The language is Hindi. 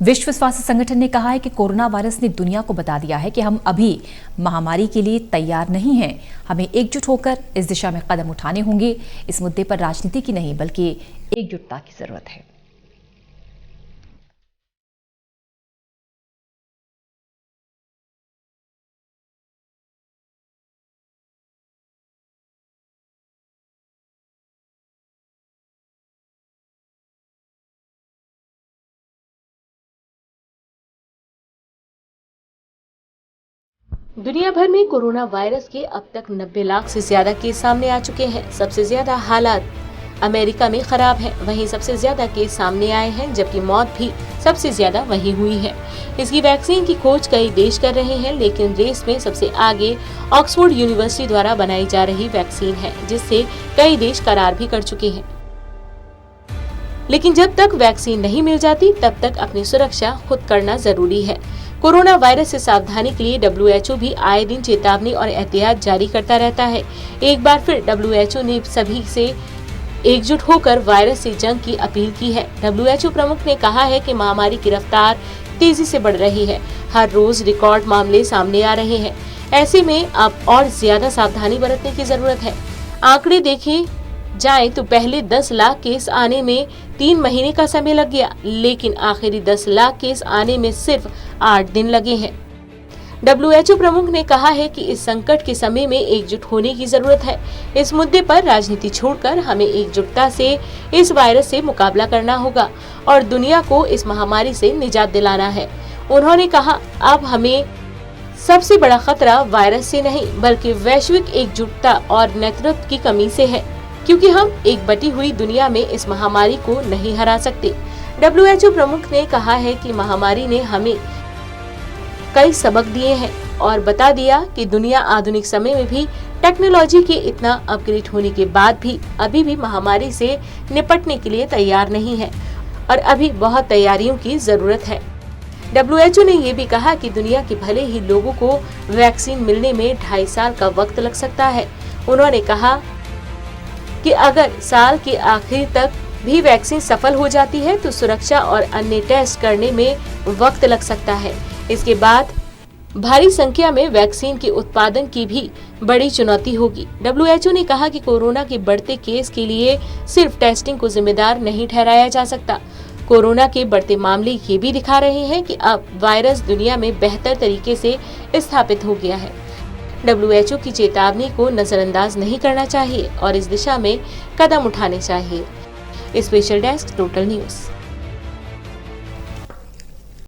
विश्व स्वास्थ्य संगठन ने कहा है कि कोरोना वायरस ने दुनिया को बता दिया है कि हम अभी महामारी के लिए तैयार नहीं हैं। हमें एकजुट होकर इस दिशा में कदम उठाने होंगे। इस मुद्दे पर राजनीति की नहीं बल्कि एकजुटता की जरूरत है। दुनिया भर में कोरोना वायरस के अब तक 90 लाख से ज्यादा केस सामने आ चुके हैं। सबसे ज्यादा हालात अमेरिका में खराब हैं, वहीं सबसे ज्यादा केस सामने आए हैं, जबकि मौत भी सबसे ज्यादा वहीं हुई है। इसकी वैक्सीन की खोज कई देश कर रहे हैं, लेकिन रेस में सबसे आगे ऑक्सफोर्ड यूनिवर्सिटी द्वारा बनाई जा रही वैक्सीन है, जिससे कई देश करार भी कर चुके हैं। लेकिन जब तक वैक्सीन नहीं मिल जाती, तब तक अपनी सुरक्षा खुद करना जरूरी है। कोरोना वायरस से सावधानी के लिए WHO भी आए दिन चेतावनी और एहतियात जारी करता रहता है। एक बार फिर WHO ने सभी से एकजुट होकर वायरस से जंग की अपील की है। WHO प्रमुख ने कहा है कि महामारी की रफ्तार तेजी से बढ़ रही है। हर रोज रिकॉर्ड मामले सामने आ रहे हैं। ऐसे में अब और ज्यादा सावधानी बरतने की जरूरत है। आंकड़े देखे जाए तो पहले 10 लाख केस आने में 3 महीने का समय लग गया, लेकिन आखिरी 10 लाख केस आने में सिर्फ 8 दिन लगे हैं। WHO प्रमुख ने कहा है कि इस संकट के समय में एकजुट होने की जरूरत है। इस मुद्दे पर राजनीति छोड़कर हमें एकजुटता से इस वायरस से मुकाबला करना होगा और दुनिया को इस महामारी से निजात दिलाना है। उन्होंने कहा, अब हमें सबसे बड़ा खतरा वायरस से नहीं बल्कि वैश्विक एकजुटता और नेतृत्व की कमी से है, क्योंकि हम एक बटी हुई दुनिया में इस महामारी को नहीं हरा सकते। WHO प्रमुख ने कहा है कि महामारी ने हमें कई सबक दिए हैं और बता दिया कि दुनिया आधुनिक समय में भी टेक्नोलॉजी के इतना अपग्रेड होने के बाद भी अभी भी महामारी से निपटने के लिए तैयार नहीं है और अभी बहुत तैयारियों की जरूरत है। WHO ने ये भी कहा कि दुनिया के भले ही लोगों को वैक्सीन मिलने में 2.5 साल का वक्त लग सकता है। उन्होंने कहा कि अगर साल के आखिर तक भी वैक्सीन सफल हो जाती है तो सुरक्षा और अन्य टेस्ट करने में वक्त लग सकता है। इसके बाद भारी संख्या में वैक्सीन के उत्पादन की भी बड़ी चुनौती होगी। WHO ने कहा कि कोरोना के बढ़ते केस के लिए सिर्फ टेस्टिंग को जिम्मेदार नहीं ठहराया जा सकता। कोरोना के बढ़ते मामले ये भी दिखा रहे हैं कि अब वायरस दुनिया में बेहतर तरीके से स्थापित हो गया है। WHO की चेतावनी को नजरअंदाज नहीं करना चाहिए और इस दिशा में कदम उठाने चाहिए। Special desk, total news.